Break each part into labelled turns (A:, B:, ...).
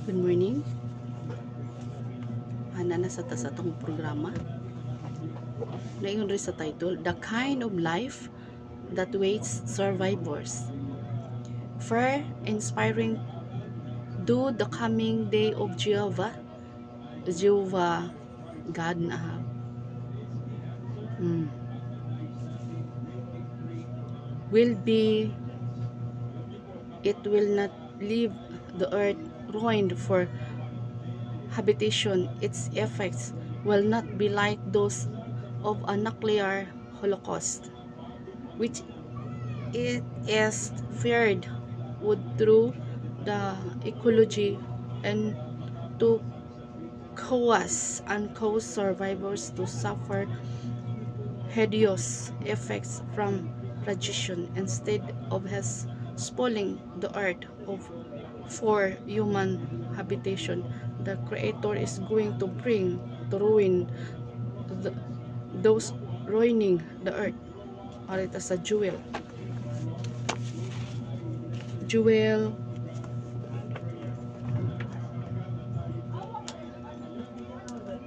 A: Good morning. Ana na sa atong programa. Naingon rin sa title, The Kind of Life That Waits Survivors. Fair, inspiring do the coming day of Jehovah God na it will not leave the earth ruined for habitation. Its effects will not be like those of a nuclear holocaust, which it is feared would through the ecology and to cause survivors to suffer hideous effects from radiation instead of his spoiling the earth for human habitation. The Creator is going to bring to ruin those ruining the earth. Arita sa Joel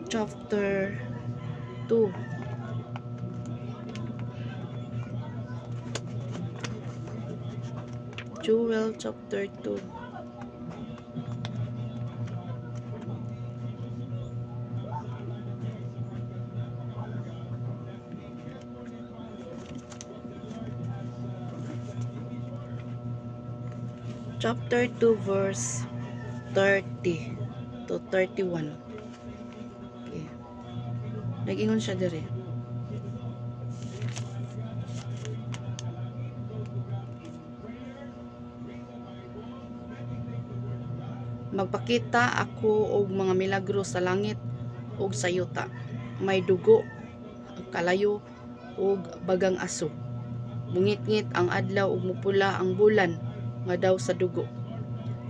A: chapter 2. Joel chapter 2. Chapter 2 verse 30 to 31. Okay. Nag-ingon siya dire. Magpakita ako og mga milagro sa langit ug sa yuta. May dugo, kalayo ug bagang aso. Mungit-ngit ang adlaw ug mupula ang bulan nga daw sa dugo.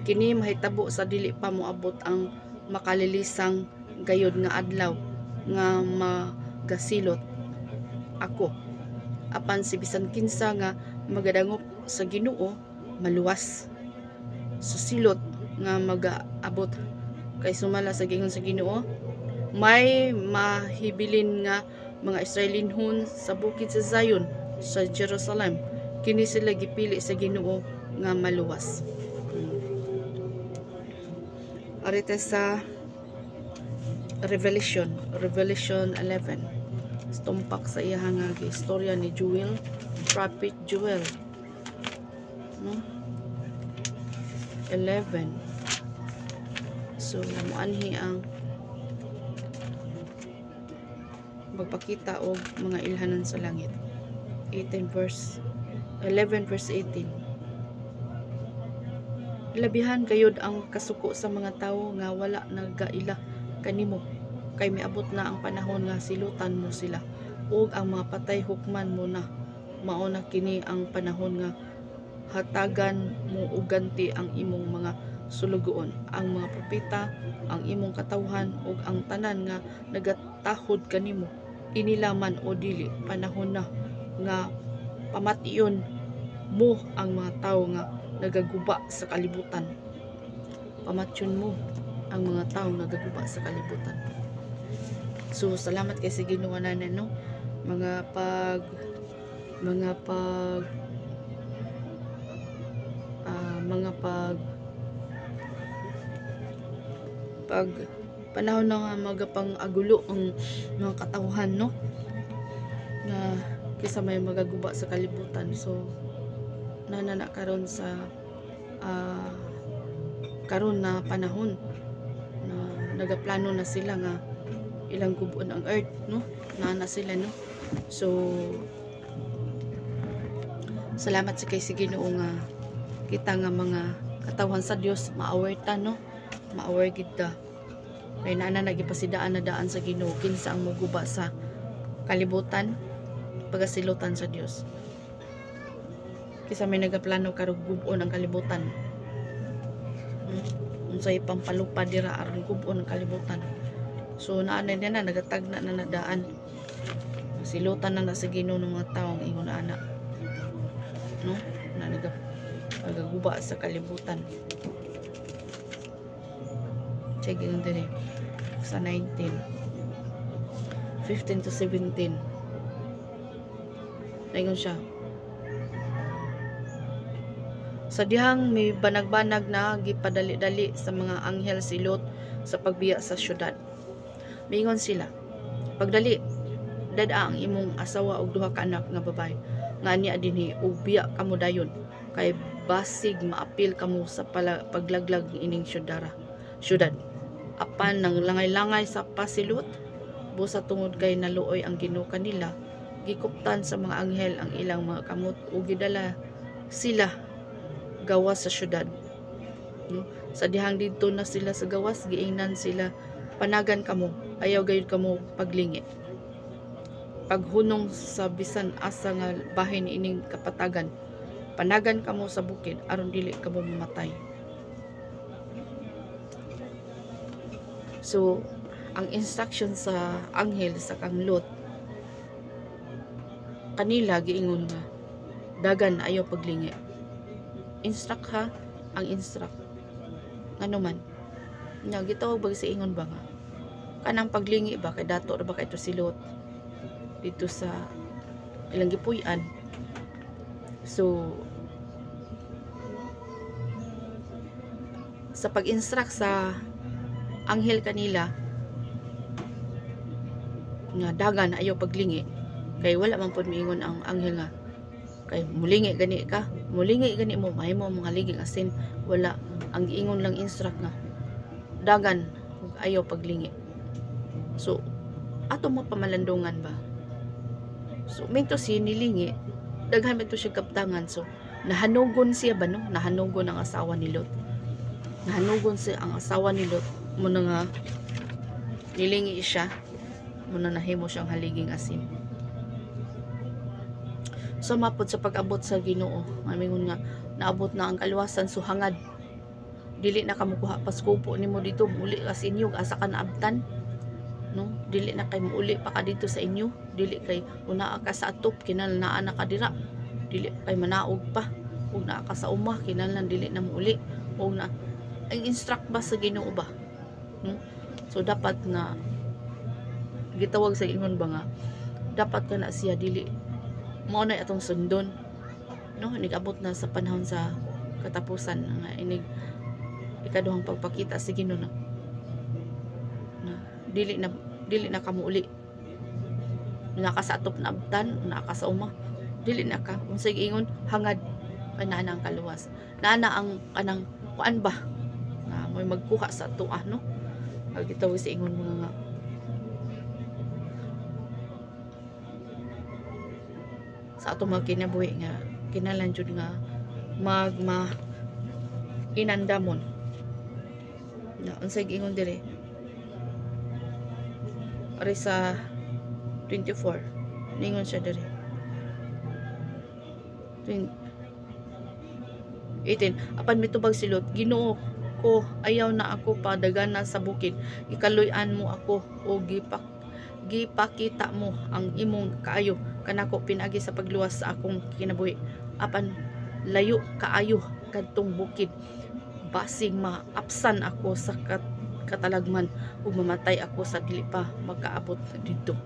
A: Kini mahitabo sa dili pa moabot ang makalilisang gayod nga adlaw nga magasilot ako. Apan si bisan kinsa nga magadangop sa Ginoo maluwas sa silot nga magaabot kay sumala sa gingon sa Ginoo. May mahibilin nga mga Israelinhon sa bukid sa Zion sa Jerusalem. Kini sila gipili sa Ginoo nga maluwas. Arita sa Revelation 11. Stumpak sa iyang nga istorya ni Joel, Prophet Joel. 11. So, muanhi ang magpakita og mga ilhanan sa langit. 11 verse 18. Labihan gayud ang kasuko sa mga tawo nga wala nagaila kanimo, kay miabot na ang panahon nga silutan mo sila, ug ang mga patay hukman mo na. Mao na kini ang panahon nga hatagan mo og ganti ang imong mga sulugoon, ang mga propeta, ang imong katawhan ug ang tanan nga nagatahod kanimo. Inilaman o dili, panahon na nga pamation mo ang mga tawo nga nagaguba sa kalibutan. Pamatyon mo ang mga tao nagaguba sa kalibutan. So salamat kay sa Ginoo nanan, no? Mga pag panahon na nga magapang agulo ang mga katawhan, no? Nga kisa may magaguba sa kalibutan. So nanana karon sa karon na panahon na nagaplano na sila nga ilang gubon ang earth, no? Nana sila, no? So salamat sa kay sige Ginoo nga kita nga mga katawhan sa Dios maawerta, no? Maawer gid ta kay nana nagipasidaan na daan sa Ginoo kinsa ang moguba sa kalibutan pagasilutan sa Dios. Kisa may nagaplano karong gubon ang kalibutan. Unsay pampalupad dira aron gubon ang kalibutan. So naanay na nagatagna na nadaan. Silutan na sa Ginoo ng mga tawo ang ingon ana. No? Na nagaguba sa kalibutan. check in din sa 19, 15 to 17. Dayon siya. Sa dihang may banag-banag na gipadali-dali sa mga anghel si Lot sa pagbiya sa syudad. Mingon sila, pagdali, dada ang imong asawa og duha ka anak nga babae, nga niya dinhi ug biya kamo dayon, kay basig maapil kamo sa paglaglag ining syudad. Apan nang langay-langay sa pasilot, busa tungod kay naluoy ang Ginoo kanila, gikuptan sa mga anghel ang ilang mga kamot ug gidala sila gawas sa syudad. No? Sa dihang didto na sila sa gawas, giingnan sila, panagan kamo, ayaw gayud kamo paglingi. Paghunong sa bisan asa nga bahin ining kapatagan, panagan kamo sa bukid aron dili kamo mamatay. So ang instruction sa anghel sa kang Lot kanila giingon nga dagan ayaw paglingi. Instruct ha, ang instruct ngano man nya gitawag bag sa ingon ba nga kanang paglingi ba kay dato ra ba kay to si Lot dito sa ilang gipuy-an. So sa pag-instruct sa anghel kanila nga dagan ayaw paglingi, kay wala man pud miingon ang anghel nga kay mulingi gani ka, mulingi gani mo, mahimo mga liging asin. Wala, ang giingon lang instruct nga dagan ug ayaw paglingi. So ato mo pamalandungan ba, so minto si nilingi, daghan minto siya kaptangan. So nahanugon siya ba, no? Nahanugon ang asawa ni Lot, nahanugon siya ang asawa ni Lot mo na nga nilingi siya, mo na nahimo siyang haliging asin. So mapod sa pag-abot sa Ginoo, mamingon nga naabot na ang kaluwasan, so hangad dili na kamo kuha paskupo nimo dito, muli ka sa inyo asa ka naabtan, no? Dili na kay muuli pa ka dito sa inyo, dili kay una ka sa atop kinahanglan na ka dira, dili kay manaog pa, ug naa ka sa uma kinahanglan dili na muuli, ug na ang instruct ba sa Ginoo ba, no? So dapat na gitawag sa ingon ba nga dapat ka na siya dili mao na atong sundon, no? Nigabot na sa panahon sa katapusan nga inig ikaduhang pagpakita sa Ginoo na dili na ka muuli, naka sa atop na abtan, naka sa uma, dili na ka unsay ingon hangad kay naa ang kaluwas, naa ang kanang kuan ba nga may magkuha sa tuah, no? Ang gitawag sa ingon mga nga sa ato mga kinabuhi nga kinahanglan jud nga inandamon na unsay giingon dire ari sa 24 ningon siya dire 18 apan mitubag si Lot, Ginoo ko, ayaw na ako padagana sa bukid, ikaluy-an mo ako o gipakita mo ang imong kaayo kanako pinagi sa pagluwas sa akong kinabuhi. Apan layo kaayo kadtong bukid, basig maapsan ako sa katalagman ug mamatay ako sa dili pa magkaabot didto.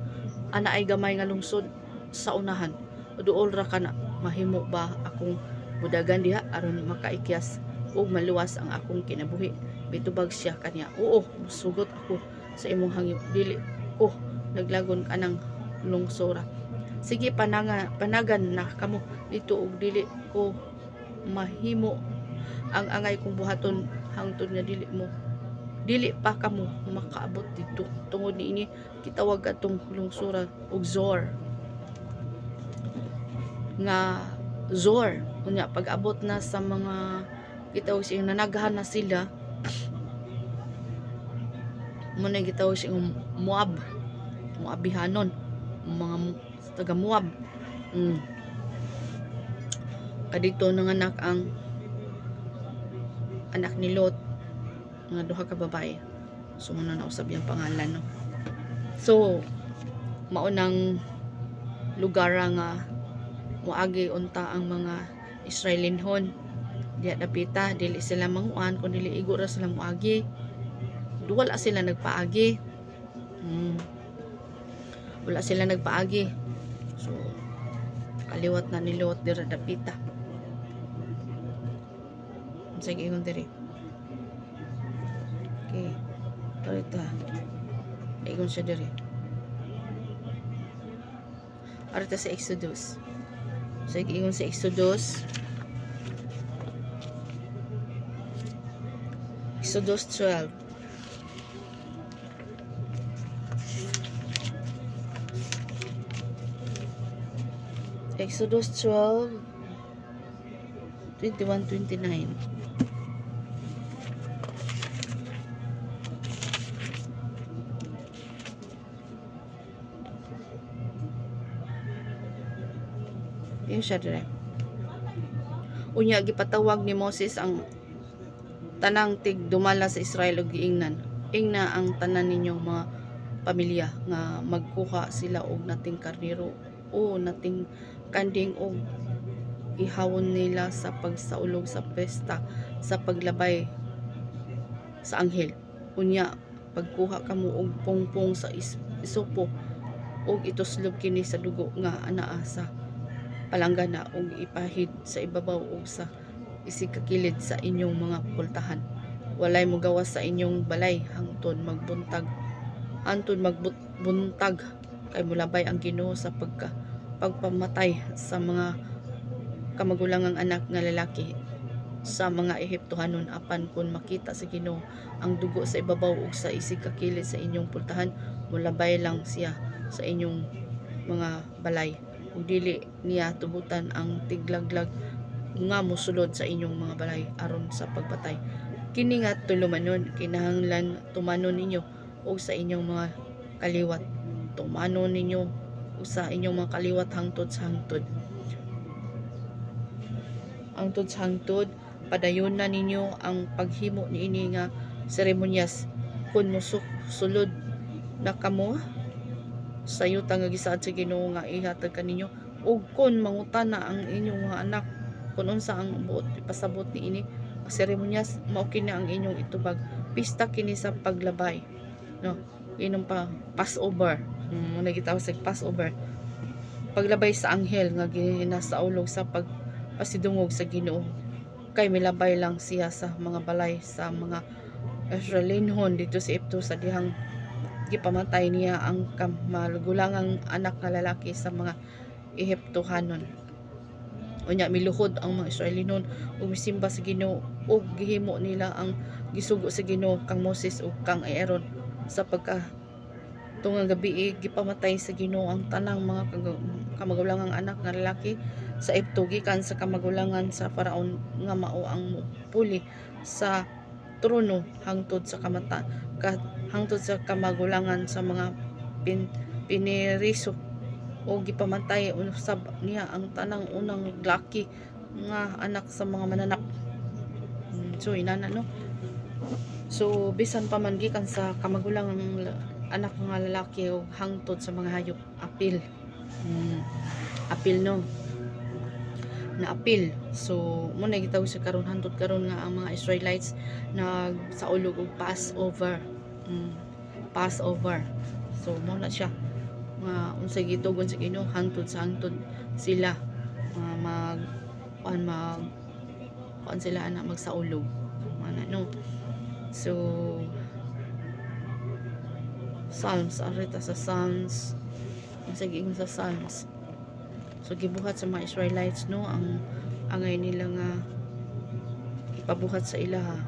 A: Ana ay gamay nga lungsod sa unahan, duol ra kana mahimo ba akong budagan diha aron makaikyas ug maluwas ang akong kinabuhi? Bitubag siya kaniya, oo, musugot ako sa imong hangyo, dili ko naglagon kanang lungsora. Sige, panagan na kamo dito ug dili ko mahimo ang angay kong buhaton hangtod nga dili pa kamo makaabot dito. Tungod niini kitawag atong lungsura og Zor, nga Zor unya pag-abot na sa mga gitawag siya nanagahan na sila, muna gitawag siya Moabihanon, mga taga Moab. Kadito nanganak ang anak ni Lot nga duha ka babae. So muna nausab yung pangalan, no? So maunang lugar nga moagi unta ang mga Israelinhon diha dapita, dili sila manguan kun dili igo ra sila moagi, wala sila nagpaagi. Wala sila nagpaagi. So kaliwat na niluwat dira dapita. Sige ingon diri. Okay. Arita. Ingon siya diri. Arita sa Exodus. Sige ingon sa Exodus. Exodus 12. Exodus 12 21-29. Yun siya dire. Unya gipatawag ni Moses ang tanang tig dumala sa Israel og giingnan. Ingna ang tanan ninyong mga pamilya nga magkuha sila og nating karnero o nating kanding og ihawon nila sa pagsaulog sa pesta sa paglabay sa anghel. Unya pagkuha kamo og pongpong sa isupo og ituslob kini sa dugo nga anaa sa palanggana og ipahid sa ibabaw og sa isikakilid sa inyong mga pultahan. Walay mo gawas sa inyong balay hangtod magbuntag. Hangtod magbuntag kay mulabay ang Ginoo sa pagpamatay sa mga kamagulangang anak nga lalaki sa mga Ehiptohanon apan kun makita sa Ginoo ang dugo sa ibabaw ug sa isikakilid sa inyong pultahan, mulabay lang siya sa inyong mga balay ug dili niya tubutan ang tiglaglag nga mosulod sa inyong mga balay aron sa pagpatay. Kini nga tulumanon kinahanglan tumanon ninyo og sa inyong mga kaliwat. Tumanon ninyo og sa inyong mga kaliwat hangtod sa hangtod. Hangtod sa hangtod padayonan ninyo ang paghimo niini nga seremonyas kun sulod na kamo sa yuta nga gisaad sa Ginoo nga ihatag kaninyo ug kun mangutana ang inyong mga anak kung unsa ang buot ipasabot niini seremonyas mao kini ang inyong itubag pista kini sa paglabay no inom pa Passover muna gitawag sa Passover paglabay sa anghel nga ginasaulog sa pagpasidungog sa Ginoo kay milabay lang siya sa mga balay sa mga Israelinhon dito sa Egypto sa dihang gipamatay niya ang kamagulangang anak nga lalaki sa mga Ehiptohanon. Unya miluhod ang mga Israelinon ug misimba sa Ginoo ug gihimo nila ang gisugo sa Ginoo kang Moses ug kang Aaron sa tungang gabi gipamatay sa Ginoo ang tanang mga kamagulangang anak nga lalaki sa Egypto gikan sa kamagulangan sa Faraon nga mao ang puli sa trono hangtod sa hangtod sa kamagulangan sa mga piniriso o gipamatay usab niya ang tanang unang laki nga anak sa mga mananap. So inana no. So bisan pa man gikan sa kamagulangang anak nga lalaki o hangtod sa mga hayop apil. Apil no. Na apil. So muna gitawag sa karon hangtod karon nga ang mga Israelites nagsaulog og Passover. Passover. So muna siya nga unsay gitugon sa Ginoo hangtod sa hangtod sila sila ana magsaulog mana no. So Psalms arita sa Psalms unsay giingon sa Psalms. So gibuhat sa mga Israelites no ang angay nila nga ipabuhat sa ilaha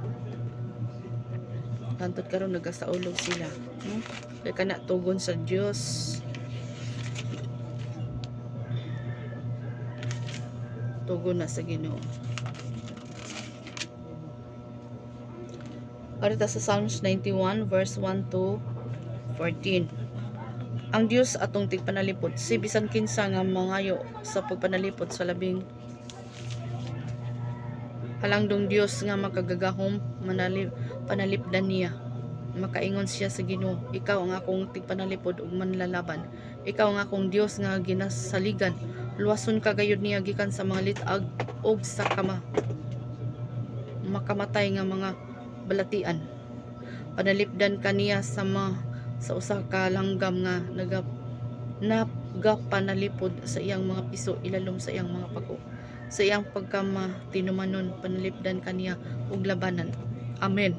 A: hangtod karon nagasaulog sila no kay kana tugon sa Dios tugon na sa Ginoo. Arita sa Psalms 91 verse 1 to 14. Ang Dios atong tigpanalipod si bisan kinsa nga mangayo sa pagpanalipod sa labing halangdong Dios nga makagagahom panalipdan niya. Makaingon siya sa Ginoo, ikaw ang akong tigpanalipod ug manlalaban. Ikaw ang akong Dios nga ginasaligan. Luwason kagayod niya gikan sa mga litag ug sa makamatay nga mga balatian. Panalipdan kaniya sa usa ka langgam nga nagapanalipod sa iyang mga piso ilalom sa iyang mga pako. Sa iyang pagkamatinumanon panalipdan kaniya og labanan. Amen.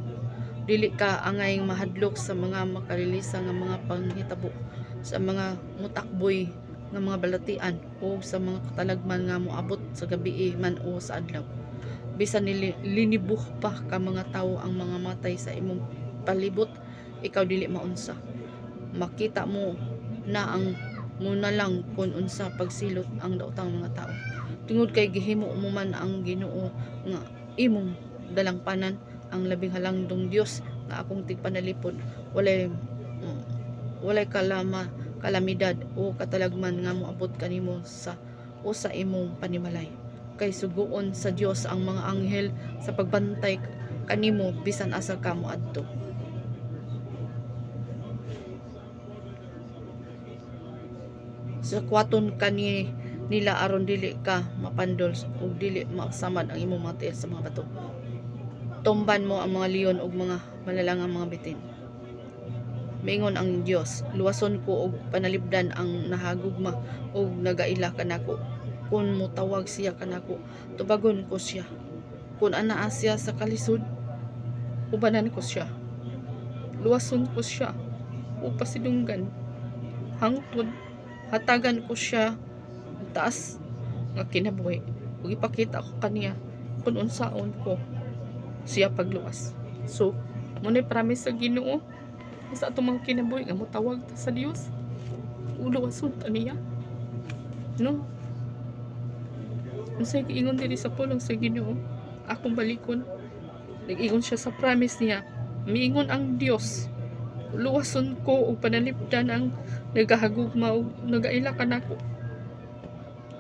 A: Dili ka angay mahadlok sa mga makalilisa nga mga panghitabo, sa mga mutakboy nga mga balatian o sa mga katalagman nga moabot sa gabi man o sa adlaw. Bisan linibuh pa ka mga tawo ang mga matay sa imong palibot, ikaw dili maunsa. Makita mo na ang muna lang kung unsa pagsilot ang daotang mga tao. Tungod kay gihimo mo man ang Ginoo nga imong dalangpanan, ang labing halangdong Dios nga akong tigpanalipod, walay kalamidad o katalagman nga moabot kanimo sa imong panimalay. Kay suguon sa Dios ang mga anghel sa pagbantay kanimo bisan asa ka moadto. Sa kwaton nila aron dili ka mapandol ug dili masamad ang imong mga tiil sa mga bato. Tumban mo ang mga leon ug mga malalangang mga bitin. Mingon ang Dios, luwason ko og panalipdan ang nahagugma ug nagaila kanako. Kung mutawag siya kanako, tubagon ko siya. Kung anaa siya sa kalisod, ubanan ko siya. Luwason ko siya ug pasidunggan. Hangtod hatagan ko siya taas nga kinabuhi ug ipakita ko kaniya kung unsaon ko siya pagluwas. So munay promise sa Ginoo sa atong mga kinabuhi nga motawag ta sa Dios, uluwason ta niya, no? Unsay giingon diri sa pulong sa Ginoo, akong balikon, nag-ingon siya sa promise niya. Miingon ang Dios, luwason ko og panalipdan ang nagahagugma ug nagaila kanako,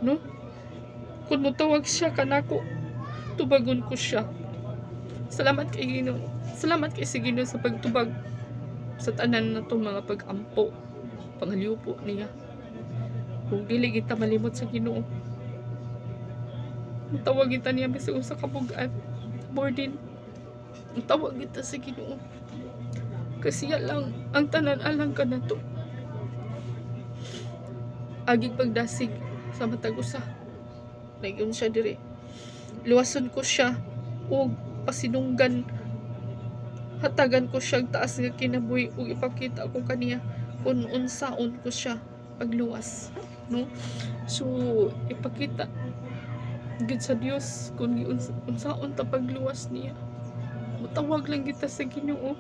A: no? Kung motawag siya kanako, tubagon ko siya. Salamat kay Ginoo. Salamat kay si Ginoo sa pagtubag sa tanan natong mga pag-ampo, pangalyupo niya. Kung dili kita malimot sa Ginoo, mutawag kita niya bisag usa ka bugat, burden. Mutawag kita sa Ginoo. Kasi lang ang tanan alang ka na to. Agig pagdasig sa matag usa. Nagiyon siya diri. Luwason ko siya ug pasinunggan, hatagan ko siya taas nga kinabuhi ug ipakita ko kaniya kung unsaon ko siya pagluwas, no? So ipakita gid sa Dios kung unsaon ta pagluwas niya. Mutawag lang kita sa Ginoo.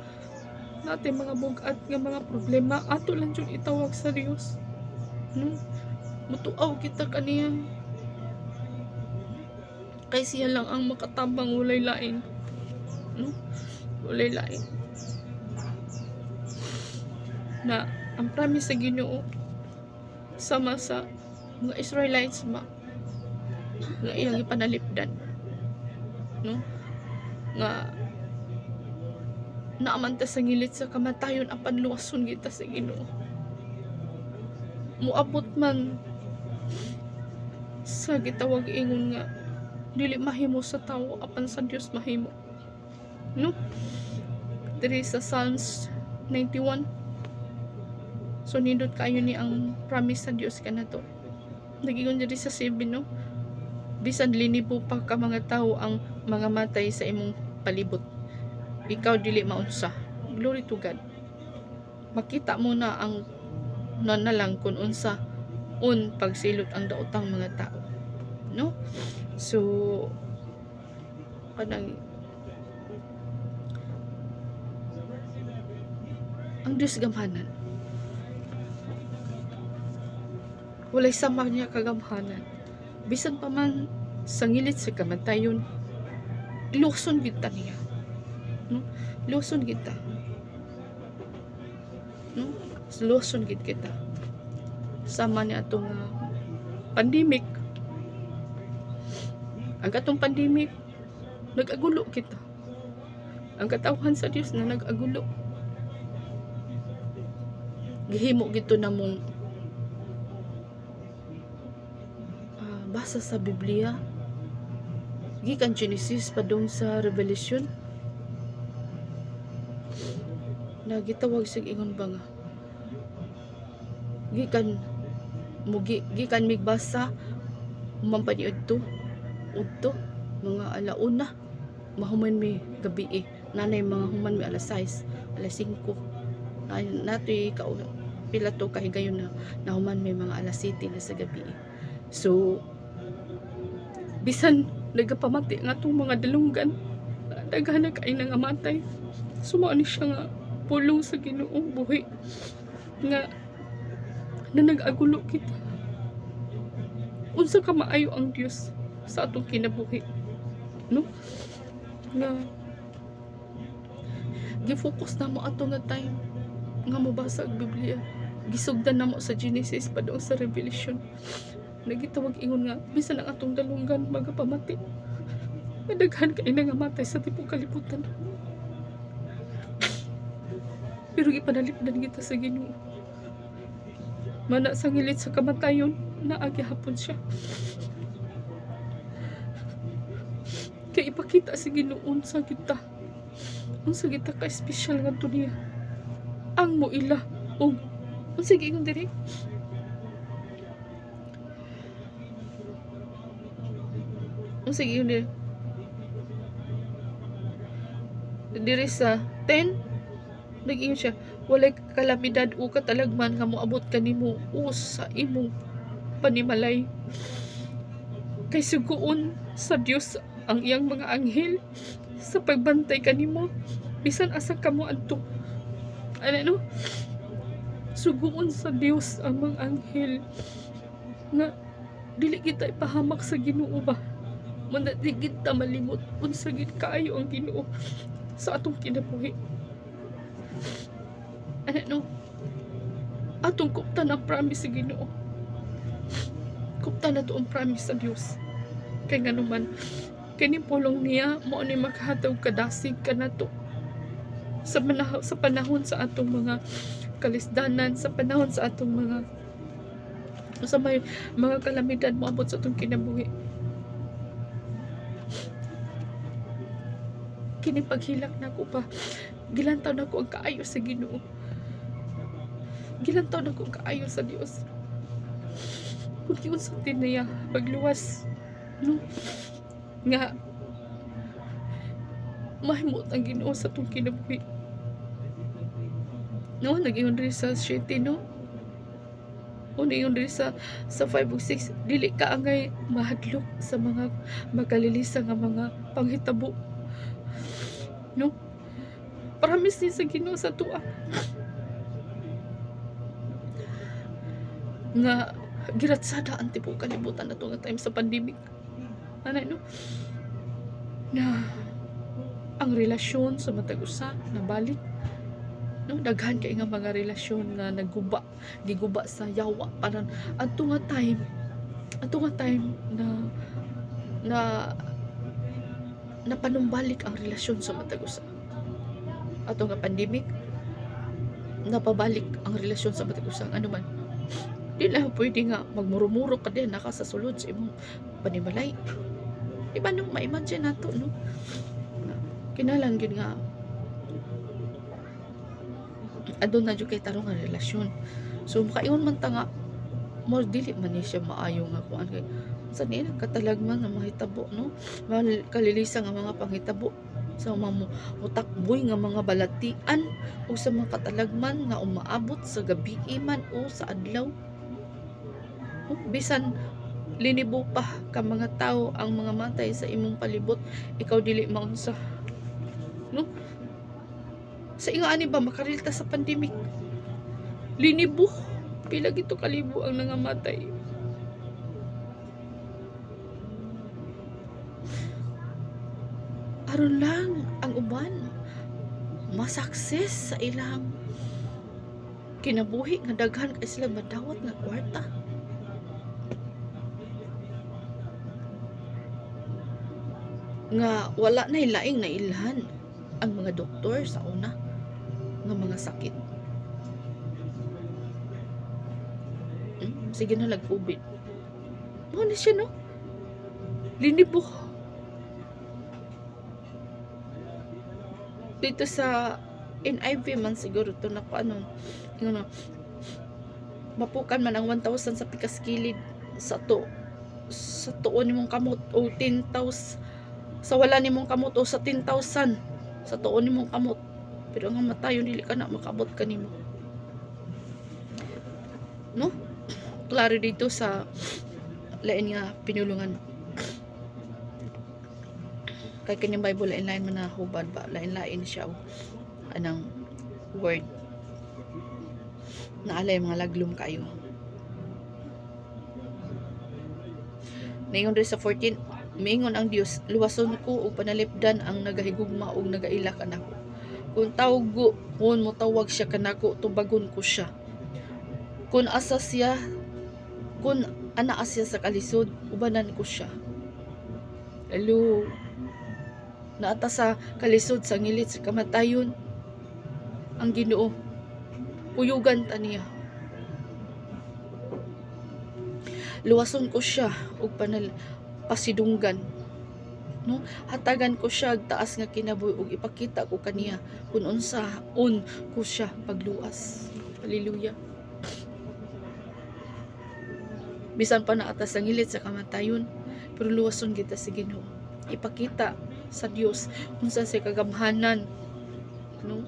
A: Natin mga bugat nga mga problema ato lang jud itawag sa Dios, no? Mutuaw kita kaniya. Kay siya lang ang makatabang, walay lain, no? Walay lain. Na ang promise sa Ginoo sama sa mga Israelites nga iyang ipanalipdan, no? Nga naaman ta sa ngilit sa kamatayon apan luwason kita sa Ginoo. Muabot man sa gitawag ingon nga dili mahimo sa tawo apan sa Dios mahimo, no? Diri sa Psalms 91. So nindot kayo ni ang promise sa Dios kanato. Nagingon diri sa 7, no? Bisan linibo pa ka mga tawo ang mga matay sa imong palibot, ikaw dili maunsa. Glory to God. Makita mo na ang nanalang kung unsa pagsilot ang daotang mga tao, no? So kanang ang Diyos gamhanan, walay sama niya kagamhanan. Bisan pa man sa ngilit sa kamatayon, luson kita niya, no? Luson kita, no? Luson kita sama niya atong pandemic. Ang katong pandemic nag-agulo kita. Ang katawhan sa Dios na nag-agulo, gihimo gito na mong basa sa Biblia gikan Genesis padung sa Revelation. na gitawag sig ingon ba nga gikan migbasa mampaniud to udto mga alauna mahuman mi gabi nanay mga human mi alas 6 alas 5 natoy pila to kahigayon na nahuman may mga alas 7 na sa gabi. So bisan nagapamati nga tong mga dalunggan daghan na kay nangamatay. Sumao ni siya nga pulong sa Ginoong buhi nga na nag-agulo kita. Unsa ka maayo ang Dios sa atong kinabuhi, no? Nga gi-focus na mo ato nga time nga mobasa ang Biblia. Gisugdan na mo sa Genesis padung sa Revelation. Nagitawag ingon nga bisan ang atong dalunggan magapamati. Daghan kay nangamatay sa tipong kalibutan. Pero ipanalipdan kita sa Ginoo. Mana sa ngilid sa kamatayon, naagi hapon siya. Kaya ipakita sa Ginoo unsa kita. Unsa kita ka espesyal nga niya. Ang mo ila. Unsa giingon diri? Unsa giingon diri? Diri sa 10 nag-ingon siya, walay kalamidad o katalagman nga moabot kanimo sa imong panimalay. Kay suguon sa Dios ang iyang mga anghel sa pagbantay kanimo bisan asa ka mo adto. Ano? Suguon sa Dios ang mga anghel nga dili kita ipahamak sa Ginoo ba. Muna di kita malimot unsa gid kaayo ang Ginoo sa atong kinabuhi. Ano? Atong kuptan ang promise sa Ginoo. Kuptan na to ang promise sa Dios. Kay nga naman, kini pulong niya mo ni makahatag kadasig kanato sa panahon sa atong mga kalisdanan, sa panahon sa atong mga may mga kalamidad moabot sa atong kinabuhi. Kini paghilak na ko pa, gilantaw na ko ang kaayo sa Ginoo. Gilantaw na ko ang kaayo sa Dios. Kung yun sa tinaya pagluwas, no? Nga mahimot ang Ginoo sa atong kinabuhi. No, nag-ingon rin sa 7, no? O nag-ingon rin sa 5 o 6, dili ka angay mahadlok sa mga makalilisa nga mga panghitabo. No? Promise ni sa Ginoo sa tuwa nga giratsada ang tipong kalibutan na to nga time sa pandemic. Ano, no? Na ang relasyon sa matag usa na balik, no? Daghan kay nga mga relasyon nga giguba sa yawa parang adto nga time na panumbalik ang relasyon sa matag usa. Ato nga pandemic napabalik ang relasyon sa matag usa. Ano man, di na pwede nga magmurumuro ka din naka sa sulod sa imong panimalay. Diba nung ma-imagine nato, no? Kinalang yun nga adun na dyan kay tarong nga relasyon. So makaiwan man ta nga more dili man ni siya maayo nga kung ano kay sa nila katalagman nga mahitabo, no? Kalilisa nga mga panghitabo sa mga mutakboy nga mga balatian o sa mga katalagman nga umaabot sa gabi man o sa adlaw. Bisan linibo pa ka mga tao ang mga matay sa imong palibot, ikaw dili maunsa, no? Sa inga ani ba makarilta sa pandemic, linibo pila gito kalibo ang nangamatay. Aron lang ang uban masakses sa ilang kinabuhi nga daghan kay sila madawat nga kwarta. Nga wala na ilaing na ilhan ang mga doktor sa una nga mga sakit. Sige na lag-COVID. Ano siya, no? Linibo. Dito sa NIV man siguro to na ano, mapukan man ang 1,000 sa pikas kilid sa tuon nimong kamot o 10,000 sa wala nimong kamot o sa 10,000 sa tuon nimong kamot, pero ang matayon dili ka na makabot kanimo, no? Klaro dito sa lain nga pinulungan kay kanyang Bible, lain-lain man na hubad ba, lain-lain siya anang word na alay mga laglum kayo. Naingon rin sa 14, miingon ang Dios, luwason ko og panalipdan ang nagahigugma og nagaila kanako. Kung tawgo, kung mo tawag siya kanako, tubagon ko siya. Kung asa siya, kung anaa siya sa kalisod, ubanan ko siya. Hello. Naata sa kalisod sa ngilit sa kamatayon ang Ginoo, kuyugan ta niya. Luwason ko siya og pasidunggan, no? Hatagan ko siya og taas nga kinabuhi ug ipakita ko kaniya kun unsaon ko siya pagluas. Hallelujah. Bisan pa naata sa ngilit sa kamatayon, pero luwason kita sa Ginoo. Ipakita sa Dios unsa sa kagamhanan, no?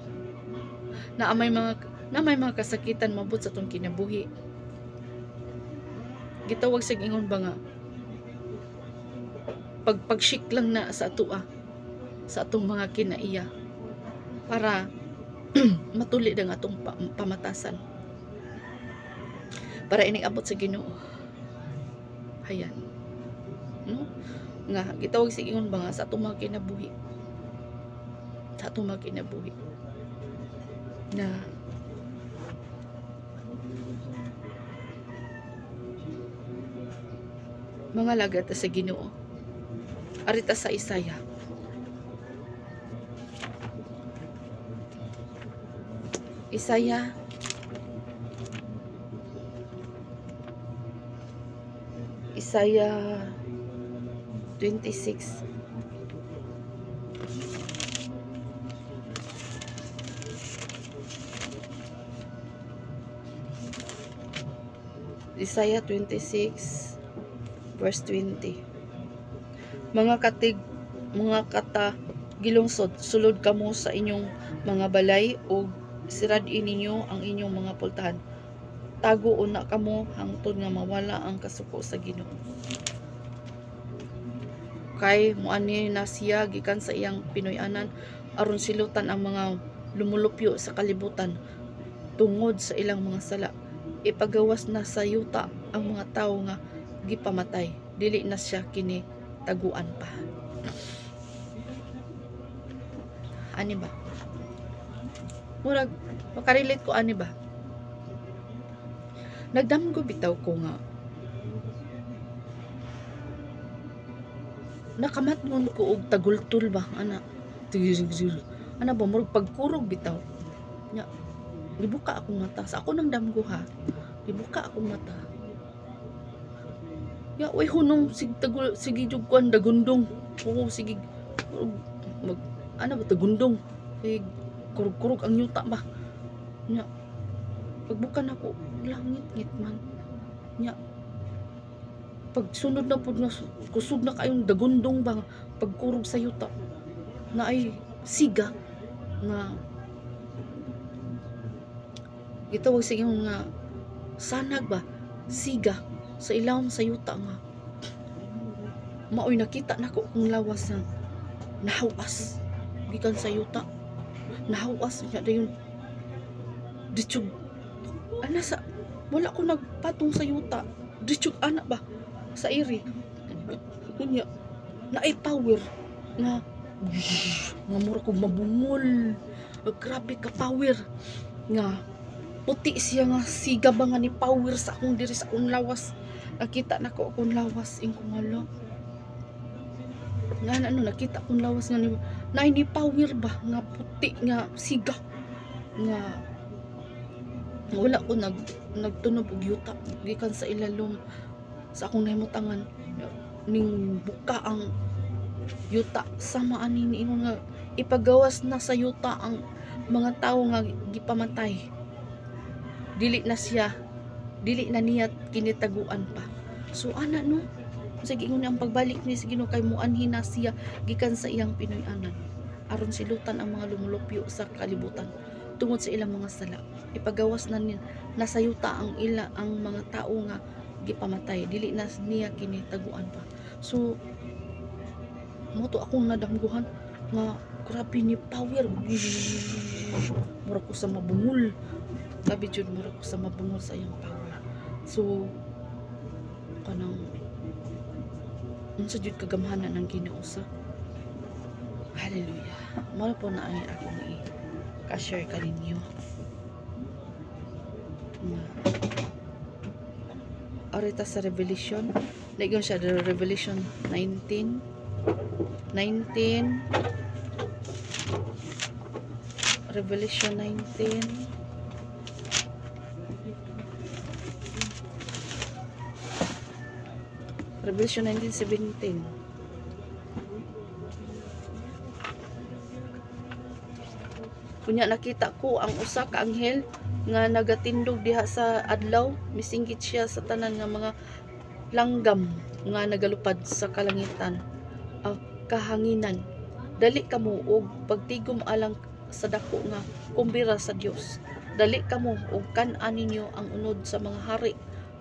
A: Na may mga kasakitan mabot sa tong kinabuhi. Gitawag sa ingon ba nga pagshik lang na sa atua sa atong mga kinaiya para matuli ang atong pamatasan para inig-abot sa Ginoo. Hayan, no? Nga gitawag sa ingon ba nga sa atong mga kinabuhi, sa atong mga kinabuhi na mga lagat sa Ginoo. Arita sa Isaya. Isaya 26. Isaiah 26 verse 20. Mga kata gilungsod, sulod kamo sa inyong mga balay o siradin ninyo ang inyong mga pultahan. Tago una kamo hangtod nga mawala ang kasuko sa Ginoo. Kay muani na siya gikan sa iyang Pinoy-anan aron silutan ang mga lumulupyo sa kalibutan tungod sa ilang mga sala. Ipagawas na sa yuta ang mga tawo nga gipamatay, dili na siya kini taguan pa. Ani ba? Murag makarelate ko ani ba? Nagdamgo bitaw ko nga nakamatngon ko og tagultul ba ana ba murag pagkurog bitaw nya. Dibuka akong mata. Sa ako nang damgo ha. Dibuka akong mata. Ya, way hunong sige jugkuan dagundong. Oo, sige ano ba dagundong. Sige kurog-kurog ang yuta ba. Nya. Pagbukan ako, langit-ngit man. Nya. Pagsunod na pud na kusog na kayong dagundong ba pagkurog sa yuta. Na ay siga nga gitawag sa inyo nga sanag ba siga sa ilawom sa yuta nga maoy nakita nako kung lawas na nahawas gikan sa yuta, nahawas niya dayon ditsug ana sa wala ko nagpatong sa yuta ditsug ana ba sa iri unya na ay power nga mura ko mabungol, grabe ka power nga puti siya nga siga ba nga ni power sa akong diri sa akong lawas. Nakita nako akong lawas ingkong malo. Nga ano nakita akong lawas nga ni power ba nga puti nga siga nga wala ko nagtunog og yuta gikan sa ilalom sa akong nahimutangan ning buka ang yuta sama ani niingon nga ipagawas na sa yuta ang mga tao nga gipamatay, dili na niya kinitaguan pa. So ana no, sige ingon ang pagbalik ni sa Ginoo kay muanhin na siya gikan sa iyang Pinoy-anan aron silutan ang mga lumulupyo sa kalibutan tungod sa ilang mga sala. Ipagawas na niya nasayuta ang mga tao nga gipamatay, dili na niya kinitaguan pa. So mo to akong nadamguhan nga grabe ni power. Mura ko sa mabungol. Grabe jud, mura ko sa mabungol sa iyang power. So kanang unsa jud kagamhanan ng Ginoo sa hallelujah. Mao po na ang akong i-share kaninyo. Arita sa Revelation, nagyon siya the Revelation 19 Revelation 19 Revelation 19:17. Kunya nakita ko ang usa ka anghel nga nagatindog diha sa adlaw, misinggit siya sa tanan nga mga langgam nga nagalupad sa kalangitan, kahanginan. Dali kamo og pagtigom alang sa dako nga kumbira sa Dios. Dali kamo og kan-an ninyo ang unod sa mga hari,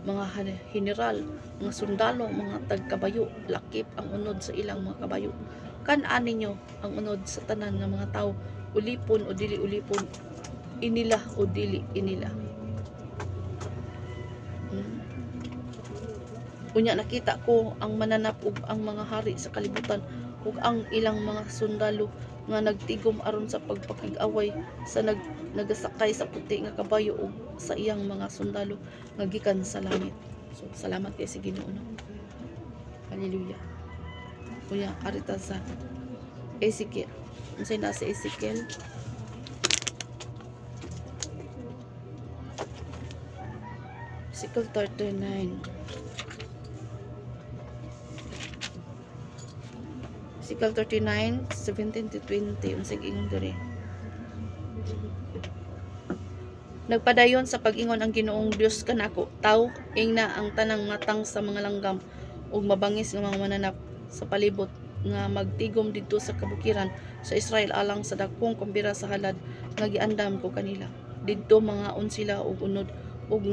A: mga general, mga sundalo, mga tagkabayo, lakip ang unod sa ilang mga kabayo. Kan-an ninyo ang unod sa tanan nga mga tao, ulipon o dili ulipon, inila o dili inila. Unya nakita ko ang mananap ug ang mga hari sa kalibutan ug ang ilang mga sundalo nga nagtigom aron sa pagpakig-away sa nagasakay sa puti nga kabayo ug sa iyang mga sundalo nga gikan sa langit. So salamat kay sa Ginoo. Hallelujah. Unya arita sa Ezekiel. Unsay na sa Ezekiel? Ezekiel 39. Ezekiel 39, 17 to 20. Unsay ingon diri? Nagpadayon sa pag-ingon ang Ginoong Dios kanako, taw ingna ang tanang matang sa mga langgam ug mabangis nga mga mananap sa palibot nga magtigom didto sa kabukiran sa Israel alang sa dakong kumbira sa halad nga giandam ko kanila. Didto mga sila og unod ug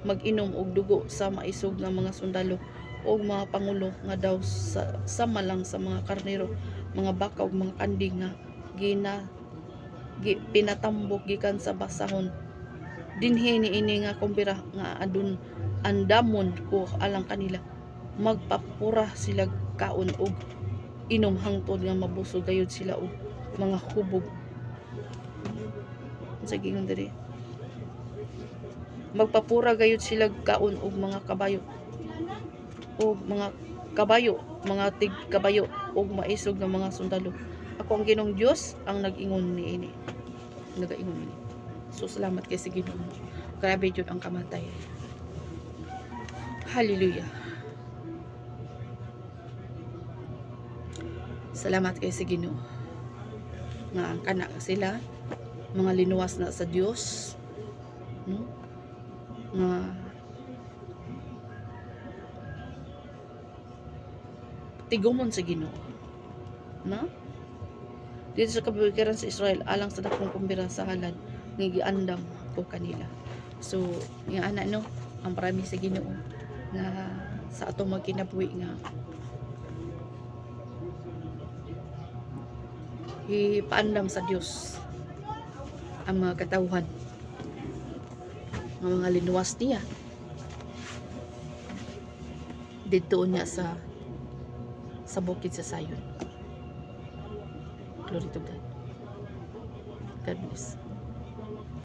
A: mag-inom og dugo sa maisog nga mga sundalo og mga pangulo nga daw sa malang sa mga karnero, mga baka ug mga kandi nga pinatambok gikan sa basahon. Dinhi niini nga kumbira nga andamon ko alang kanila. Magpapura sila kaon og inom hangtod nga mabusog gayud sila og mga hubog. Sa gingon diri, magpapura gayud sila kaon og mga kabayo og mga tig kabayo og maisog nga mga sundalo. Ako ang Ginoong Dios ang nag-ingon niini. Nagaingon niini. So salamat kay sa Ginoo. Grabe jud ang kamatay. Hallelujah. Salamat kay sa Ginoo nga ang kana sila mga linuwas na sa Dios, no? Nga tigumon sa Ginoo, no? Dito sa kabukiran sa Israel alang sa dakong kumbira sa halad nga giandam ko kanila. So yung ana no, ang parami sa Ginoo nga sa atong magkinabuhi nga ipaandam sa Dios ang mga katawhan ng mga linuwas niya dito niya sa bukid sa Sayon. Glory to God. God bless.